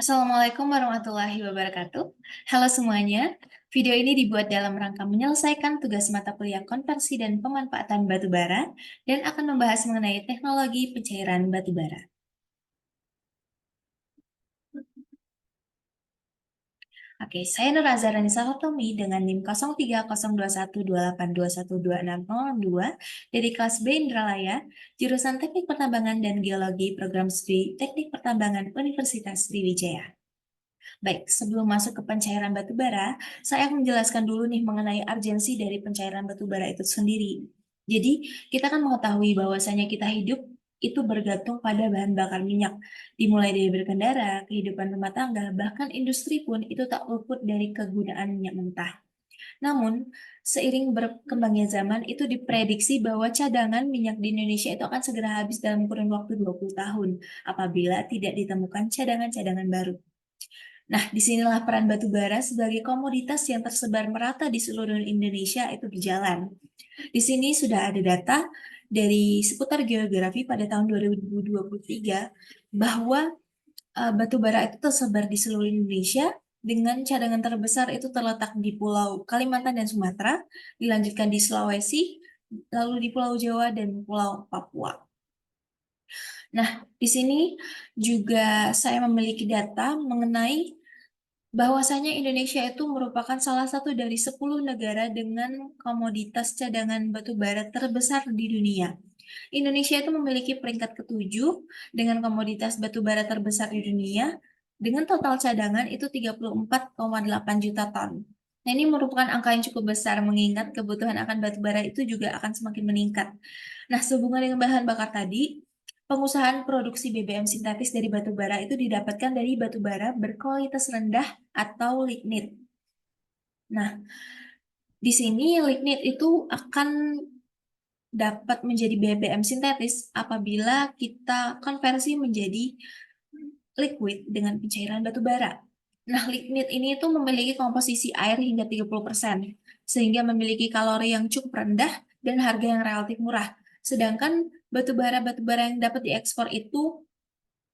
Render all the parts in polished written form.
Assalamualaikum warahmatullahi wabarakatuh. Halo semuanya, video ini dibuat dalam rangka menyelesaikan tugas mata kuliah konversi dan pemanfaatan batu bara dan akan membahas mengenai teknologi pencairan batu bara. Oke, saya Nur Azharani Sahotomi dengan NIM 03021282826002 dari kelas B Indralaya, jurusan Teknik Pertambangan dan Geologi Program Studi Teknik Pertambangan Universitas Sriwijaya. Baik, sebelum masuk ke pencairan batu bara, saya akan menjelaskan dulu nih mengenai urgensi dari pencairan batu bara itu sendiri. Jadi, kita kan mengetahui bahwasanya kita hidup itu bergantung pada bahan bakar minyak, dimulai dari berkendara, kehidupan rumah tangga, bahkan industri pun itu tak luput dari kegunaan minyak mentah. Namun, seiring berkembangnya zaman, itu diprediksi bahwa cadangan minyak di Indonesia itu akan segera habis dalam kurun waktu 20 tahun apabila tidak ditemukan cadangan-cadangan baru. Nah, disinilah peran batu bara sebagai komoditas yang tersebar merata di seluruh Indonesia itu berjalan. Di sini sudah ada data dari seputar geografi pada tahun 2023 bahwa batu bara itu tersebar di seluruh Indonesia dengan cadangan terbesar itu terletak di Pulau Kalimantan dan Sumatera, dilanjutkan di Sulawesi, lalu di Pulau Jawa dan Pulau Papua. Nah, di sini juga saya memiliki data mengenai bahwasanya Indonesia itu merupakan salah satu dari 10 negara dengan komoditas cadangan batu bara terbesar di dunia. Indonesia itu memiliki peringkat ketujuh dengan komoditas batu bara terbesar di dunia dengan total cadangan itu 34,8 juta ton. Nah, ini merupakan angka yang cukup besar mengingat kebutuhan akan batu bara itu juga akan semakin meningkat. Nah, sehubungan dengan bahan bakar tadi, pengusahaan produksi BBM sintetis dari batu bara itu didapatkan dari batu bara berkualitas rendah atau lignit. Nah, di sini lignit itu akan dapat menjadi BBM sintetis apabila kita konversi menjadi liquid dengan pencairan batu bara. Nah, lignit ini itu memiliki komposisi air hingga 30%, sehingga memiliki kalori yang cukup rendah dan harga yang relatif murah. Sedangkan batu bara yang dapat diekspor itu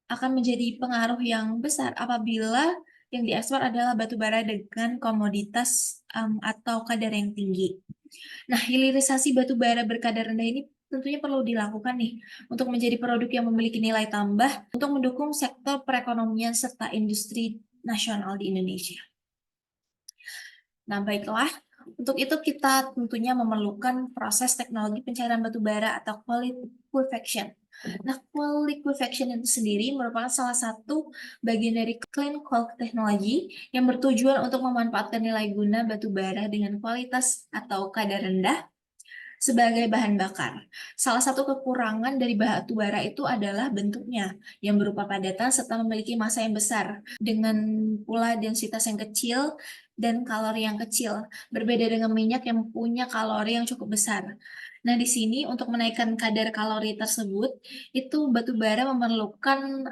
akan menjadi pengaruh yang besar apabila yang diekspor adalah batu bara dengan komoditas atau kadar yang tinggi. Nah, hilirisasi batu bara berkadar rendah ini tentunya perlu dilakukan nih untuk menjadi produk yang memiliki nilai tambah untuk mendukung sektor perekonomian serta industri nasional di Indonesia. Nah, baiklah. Untuk itu kita tentunya memerlukan proses teknologi pencairan batu bara atau liquefaction. Nah, liquefaction itu sendiri merupakan salah satu bagian dari clean coal technology yang bertujuan untuk memanfaatkan nilai guna batu bara dengan kualitas atau kadar rendah sebagai bahan bakar. Salah satu kekurangan dari batu bara itu adalah bentuknya yang berupa padatan serta memiliki massa yang besar dengan pula densitas yang kecil dan kalori yang kecil, berbeda dengan minyak yang punya kalori yang cukup besar. Nah, di sini untuk menaikkan kadar kalori tersebut, itu batu bara memerlukan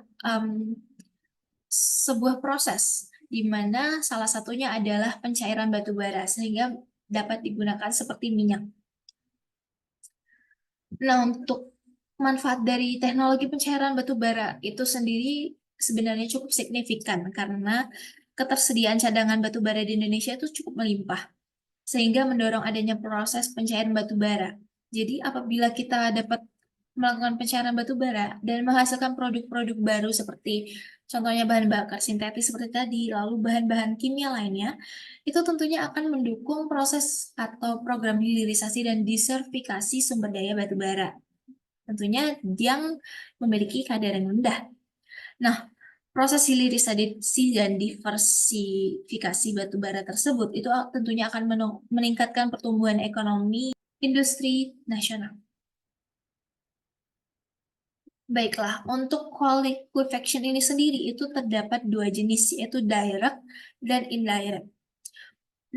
sebuah proses di mana salah satunya adalah pencairan batu bara sehingga dapat digunakan seperti minyak. Nah, untuk manfaat dari teknologi pencairan batu bara itu sendiri sebenarnya cukup signifikan karena ketersediaan cadangan batu bara di Indonesia itu cukup melimpah, sehingga mendorong adanya proses pencairan batu bara. Jadi, apabila kita dapat melakukan pencairan batu bara dan menghasilkan produk-produk baru seperti contohnya bahan bakar sintetis seperti tadi, lalu bahan-bahan kimia lainnya, itu tentunya akan mendukung proses atau program hilirisasi dan desertifikasi sumber daya batu bara. Tentunya yang memiliki kadar yang rendah. Nah, proses hilirisasi dan diversifikasi batu bara tersebut itu tentunya akan meningkatkan pertumbuhan ekonomi industri nasional. Baiklah, untuk coal liquefaction ini sendiri itu terdapat dua jenis, yaitu direct dan indirect.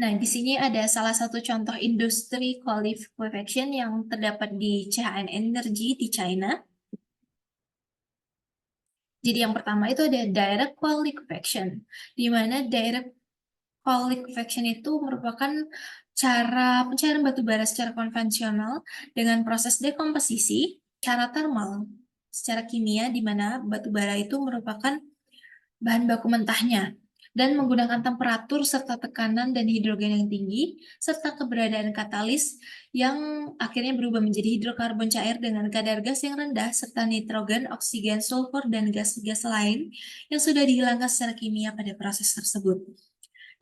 Nah, di sini ada salah satu contoh industri coal liquefaction yang terdapat di CHN Energy di China. Jadi yang pertama itu ada direct coal liquefaction, di mana direct coal liquefaction itu merupakan cara pencairan batu bara secara konvensional dengan proses dekomposisi, cara thermal, secara kimia, di mana batu bara itu merupakan bahan baku mentahnya, dan menggunakan temperatur serta tekanan dan hidrogen yang tinggi, serta keberadaan katalis yang akhirnya berubah menjadi hidrokarbon cair dengan kadar gas yang rendah, serta nitrogen, oksigen, sulfur, dan gas-gas lain yang sudah dihilangkan secara kimia pada proses tersebut.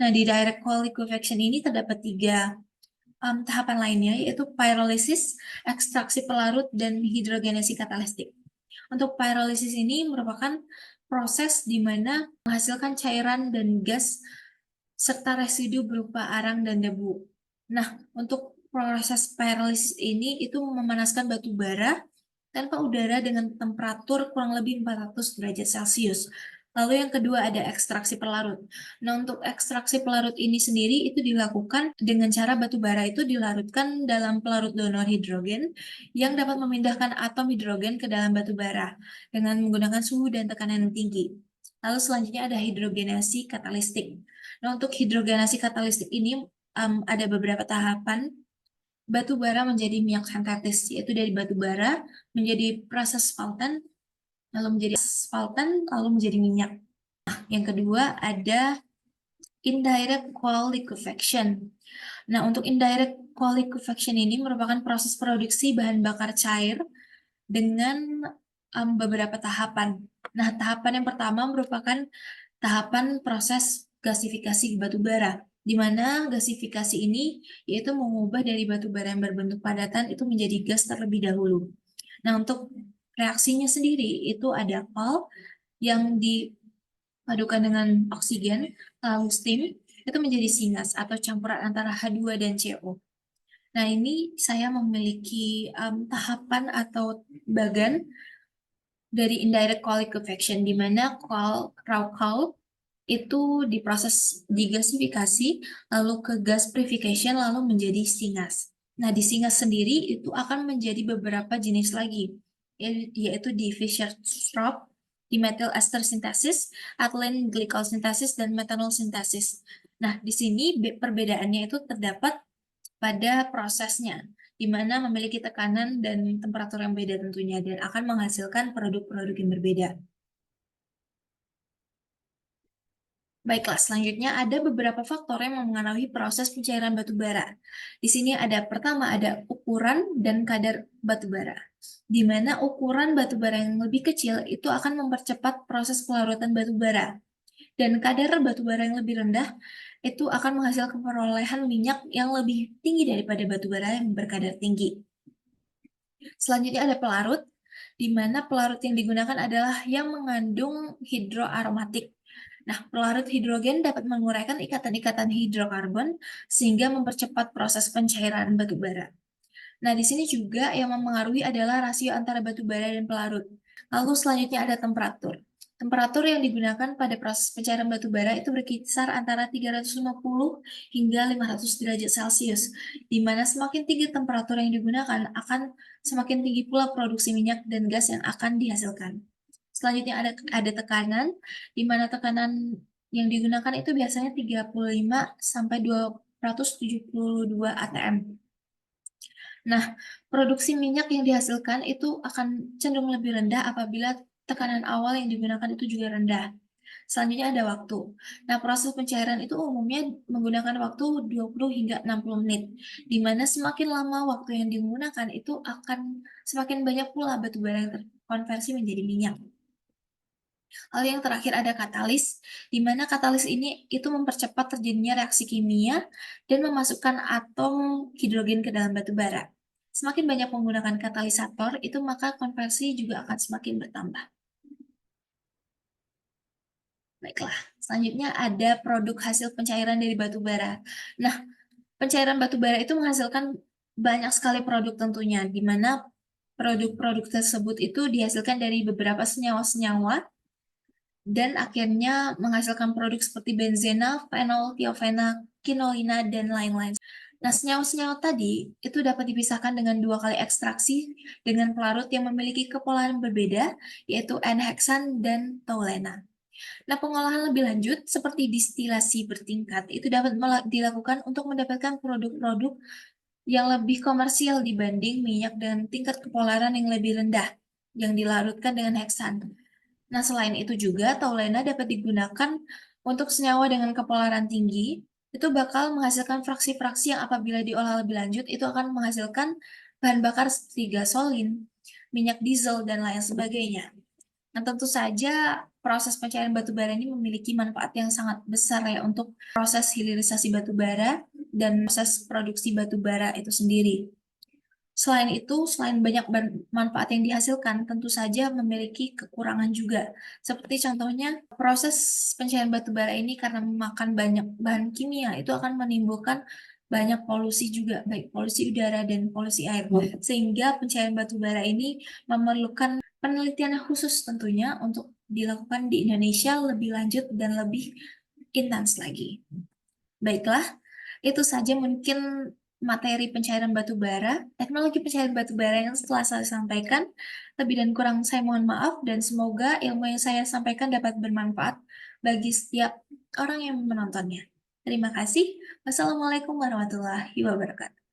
Nah, di direct wall liquefaction ini terdapat tiga tahapan lainnya, yaitu pyrolysis, ekstraksi pelarut, dan hidrogenasi katalistik. Untuk pyrolysis ini merupakan proses di mana menghasilkan cairan dan gas serta residu berupa arang dan debu. Nah, untuk proses pyrolysis ini itu memanaskan batu bara tanpa udara dengan temperatur kurang lebih 400 derajat Celcius. Lalu yang kedua ada ekstraksi pelarut. Nah, untuk ekstraksi pelarut ini sendiri itu dilakukan dengan cara batu bara itu dilarutkan dalam pelarut donor hidrogen yang dapat memindahkan atom hidrogen ke dalam batu bara dengan menggunakan suhu dan tekanan yang tinggi. Lalu selanjutnya ada hidrogenasi katalistik. Nah, untuk hidrogenasi katalistik ini ada beberapa tahapan. Batu bara menjadi minyak sintetis, yaitu dari batu bara menjadi proses spalten, lalu menjadi spalten, lalu menjadi minyak. Nah, yang kedua ada indirect coal liquefaction. Nah, untuk indirect coal liquefaction ini merupakan proses produksi bahan bakar cair dengan beberapa tahapan. Nah, tahapan yang pertama merupakan tahapan proses gasifikasi batu bara, di mana gasifikasi ini yaitu mengubah dari batu bara yang berbentuk padatan itu menjadi gas terlebih dahulu. Nah, untuk reaksinya sendiri itu ada coal yang dipadukan dengan oksigen, lalu steam, itu menjadi syngas atau campuran antara H2 dan CO. Nah, ini saya memiliki tahapan atau bagan dari indirect coal liquefaction, di mana raw coal itu diproses digasifikasi, lalu ke gas purification, lalu menjadi syngas. Nah, di syngas sendiri itu akan menjadi beberapa jenis lagi, yaitu di Fischer-Tropsch, di methyl ester sintesis, ethylene glycol sintesis, dan methanol sintesis. Nah, di sini perbedaannya itu terdapat pada prosesnya, di mana memiliki tekanan dan temperatur yang beda tentunya, dan akan menghasilkan produk-produk yang berbeda. Baiklah, selanjutnya ada beberapa faktor yang mempengaruhi proses pencairan batu bara. Di sini ada pertama ada ukuran dan kadar batu bara. Di mana ukuran batu bara yang lebih kecil itu akan mempercepat proses pelarutan batu bara. Dan kadar batu bara yang lebih rendah itu akan menghasilkan perolehan minyak yang lebih tinggi daripada batu bara yang berkadar tinggi. Selanjutnya ada pelarut, di mana pelarut yang digunakan adalah yang mengandung hidroaromatik. Nah, pelarut hidrogen dapat menguraikan ikatan-ikatan hidrokarbon sehingga mempercepat proses pencairan batu bara. Nah, di sini juga yang mempengaruhi adalah rasio antara batu bara dan pelarut. Lalu selanjutnya ada temperatur. Temperatur yang digunakan pada proses pencairan batu bara itu berkisar antara 350 hingga 500 derajat Celcius, di mana semakin tinggi temperatur yang digunakan akan semakin tinggi pula produksi minyak dan gas yang akan dihasilkan. Selanjutnya ada tekanan, di mana tekanan yang digunakan itu biasanya 35 sampai 272 atm. Nah, produksi minyak yang dihasilkan itu akan cenderung lebih rendah apabila tekanan awal yang digunakan itu juga rendah. Selanjutnya ada waktu. Nah, proses pencairan itu umumnya menggunakan waktu 20 hingga 60 menit, di mana semakin lama waktu yang digunakan itu akan semakin banyak pula batu bara yang terkonversi menjadi minyak. Lalu yang terakhir ada katalis, di mana katalis ini itu mempercepat terjadinya reaksi kimia dan memasukkan atom hidrogen ke dalam batu bara. Semakin banyak menggunakan katalisator, itu maka konversi juga akan semakin bertambah. Baiklah, selanjutnya ada produk hasil pencairan dari batu bara. Nah, pencairan batu bara itu menghasilkan banyak sekali produk tentunya, di mana produk-produk tersebut itu dihasilkan dari beberapa senyawa-senyawa dan akhirnya menghasilkan produk seperti benzena, fenol, tiofena, kinolina, dan lain-lain. Nah, senyawa-senyawa tadi itu dapat dipisahkan dengan 2 kali ekstraksi dengan pelarut yang memiliki kepolaran berbeda, yaitu N-heksan dan toluena. Nah, pengolahan lebih lanjut seperti distilasi bertingkat itu dapat dilakukan untuk mendapatkan produk-produk yang lebih komersial dibanding minyak dengan tingkat kepolaran yang lebih rendah yang dilarutkan dengan heksan. Nah, selain itu juga, taulena dapat digunakan untuk senyawa dengan kepolaran tinggi, itu bakal menghasilkan fraksi-fraksi yang apabila diolah lebih lanjut, itu akan menghasilkan bahan bakar seperti gasolin, minyak diesel, dan lain sebagainya. Nah, tentu saja proses pencairan batu bara ini memiliki manfaat yang sangat besar ya untuk proses hilirisasi batu bara dan proses produksi batu bara itu sendiri. Selain itu, selain banyak manfaat yang dihasilkan, tentu saja memiliki kekurangan juga. Seperti contohnya, proses pencairan batu bara ini karena memakan banyak bahan kimia, itu akan menimbulkan banyak polusi juga, baik polusi udara dan polusi air. Sehingga pencairan batu bara ini memerlukan penelitian khusus tentunya untuk dilakukan di Indonesia lebih lanjut dan lebih intens lagi. Baiklah, itu saja mungkin materi pencairan batu bara, teknologi pencairan batu bara yang setelah saya sampaikan. Lebih dan kurang saya mohon maaf dan semoga ilmu yang saya sampaikan dapat bermanfaat bagi setiap orang yang menontonnya. Terima kasih. Wassalamualaikum warahmatullahi wabarakatuh.